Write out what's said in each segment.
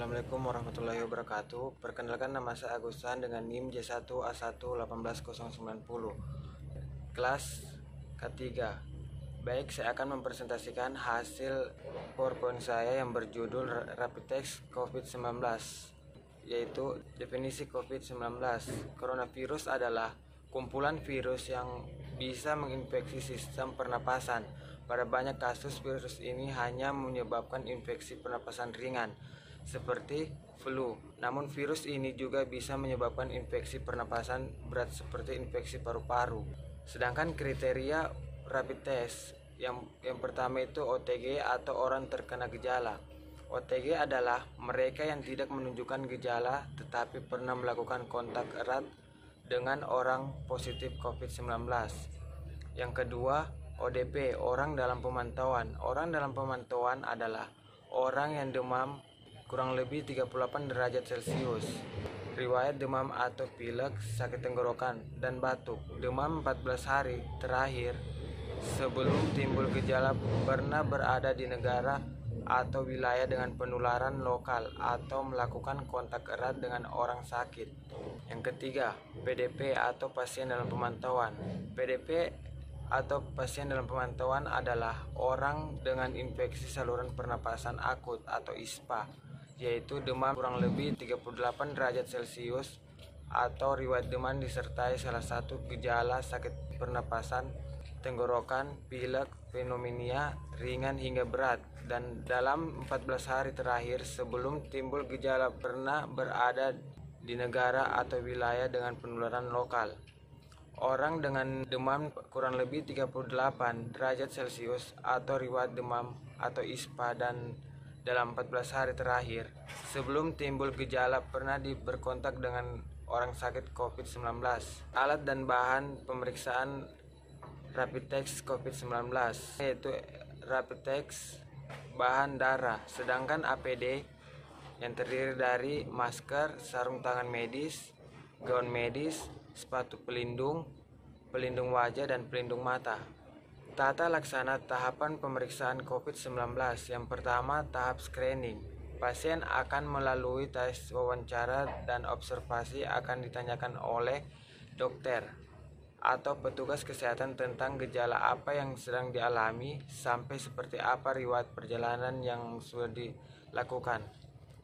Assalamualaikum warahmatullahi wabarakatuh. Perkenalkan, nama saya Agusan dengan NIM J1A1180090, kelas K3. Baik, saya akan mempresentasikan hasil PowerPoint saya yang berjudul Rapid Test COVID-19, yaitu definisi COVID-19. Coronavirus adalah kumpulan virus yang bisa menginfeksi sistem pernapasan. Pada banyak kasus, virus ini hanya menyebabkan infeksi pernapasan ringan, seperti flu. Namun virus ini juga bisa menyebabkan infeksi pernapasan berat seperti infeksi paru-paru. Sedangkan kriteria rapid test yang pertama itu OTG atau orang terkena gejala. OTG adalah mereka yang tidak menunjukkan gejala tetapi pernah melakukan kontak erat dengan orang positif COVID-19. Yang kedua, ODP, orang dalam pemantauan. Orang dalam pemantauan adalah orang yang demam kurang lebih 38 derajat Celcius, riwayat demam atau pilek, sakit tenggorokan, dan batuk. Demam 14 hari terakhir sebelum timbul gejala, pernah berada di negara atau wilayah dengan penularan lokal atau melakukan kontak erat dengan orang sakit. Yang ketiga, PDP atau pasien dalam pemantauan. PDP atau pasien dalam pemantauan adalah orang dengan infeksi saluran pernapasan akut atau ISPA, yaitu demam kurang lebih 38 derajat Celcius atau riwayat demam disertai salah satu gejala sakit pernapasan, tenggorokan, pilek, pneumonia ringan hingga berat, dan dalam 14 hari terakhir sebelum timbul gejala pernah berada di negara atau wilayah dengan penularan lokal. Orang dengan demam kurang lebih 38 derajat Celcius atau riwayat demam atau ISPA dan dalam 14 hari terakhir sebelum timbul gejala pernah berkontak dengan orang sakit COVID-19. Alat dan bahan pemeriksaan rapid test COVID-19 yaitu rapid test bahan darah, sedangkan APD yang terdiri dari masker, sarung tangan medis, gaun medis, sepatu pelindung wajah, dan pelindung mata. Tata laksana tahapan pemeriksaan COVID-19. Yang pertama, tahap screening. Pasien akan melalui tes wawancara dan observasi akan ditanyakan oleh dokter atau petugas kesehatan tentang gejala apa yang sedang dialami sampai seperti apa riwayat perjalanan yang sudah dilakukan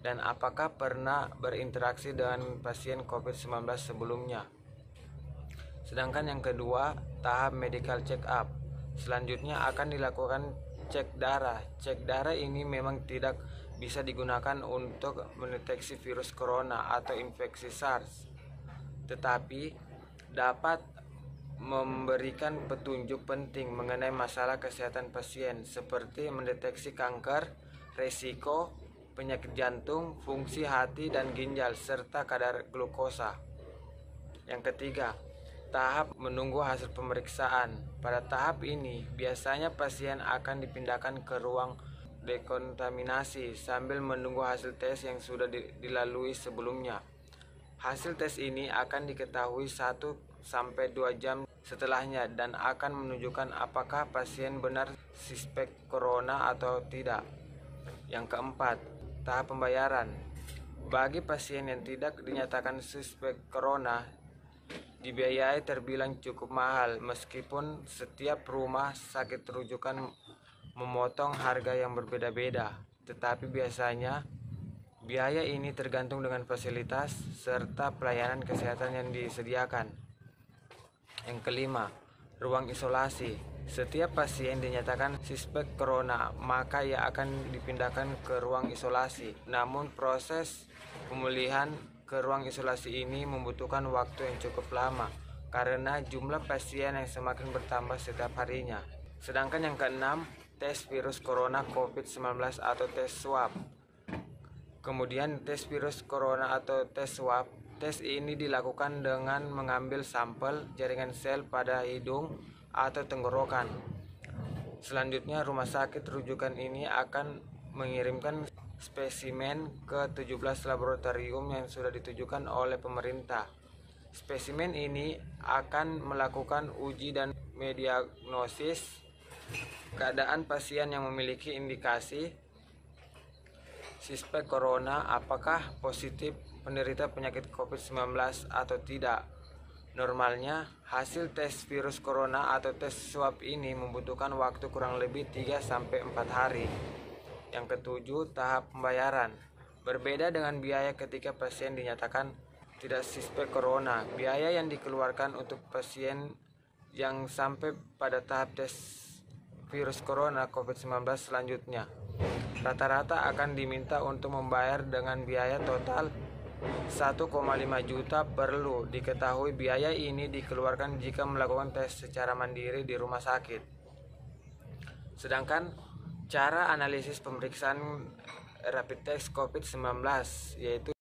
dan apakah pernah berinteraksi dengan pasien COVID-19 sebelumnya. Sedangkan yang kedua, tahap medical check up. Selanjutnya akan dilakukan cek darah. Cek darah ini memang tidak bisa digunakan untuk mendeteksi virus corona atau infeksi SARS, tetapi dapat memberikan petunjuk penting mengenai masalah kesehatan pasien seperti mendeteksi kanker, resiko penyakit jantung, fungsi hati dan ginjal, serta kadar glukosa. Yang ketiga, tahap menunggu hasil pemeriksaan. Pada tahap ini, biasanya pasien akan dipindahkan ke ruang dekontaminasi sambil menunggu hasil tes yang sudah dilalui sebelumnya. Hasil tes ini akan diketahui 1-2 jam setelahnya dan akan menunjukkan apakah pasien benar suspek corona atau tidak. Yang keempat, tahap pembayaran. Bagi pasien yang tidak dinyatakan suspek corona, dibiayai terbilang cukup mahal meskipun setiap rumah sakit rujukan memotong harga yang berbeda-beda, tetapi biasanya biaya ini tergantung dengan fasilitas serta pelayanan kesehatan yang disediakan. Yang kelima, ruang isolasi. Setiap pasien dinyatakan suspek corona, maka ia akan dipindahkan ke ruang isolasi. Namun proses pemulihan ke ruang isolasi ini membutuhkan waktu yang cukup lama karena jumlah pasien yang semakin bertambah setiap harinya. Sedangkan yang keenam, tes virus corona COVID-19 atau tes swab. Kemudian tes virus corona atau tes swab. Tes ini dilakukan dengan mengambil sampel jaringan sel pada hidung atau tenggorokan. Selanjutnya rumah sakit rujukan ini akan mengirimkan spesimen ke 17 laboratorium yang sudah ditujukan oleh pemerintah. Spesimen ini akan melakukan uji dan mediagnosis keadaan pasien yang memiliki indikasi suspek corona apakah positif penderita penyakit COVID-19 atau tidak. Normalnya, hasil tes virus corona atau tes swab ini membutuhkan waktu kurang lebih 3-4 hari. Yang ketujuh, tahap pembayaran. Berbeda dengan biaya ketika pasien dinyatakan tidak suspek corona, biaya yang dikeluarkan untuk pasien yang sampai pada tahap tes virus corona COVID-19 selanjutnya rata-rata akan diminta untuk membayar dengan biaya total 1,5 juta. Perlu diketahui biaya ini dikeluarkan jika melakukan tes secara mandiri di rumah sakit. Sedangkan cara analisis pemeriksaan rapid test COVID-19 yaitu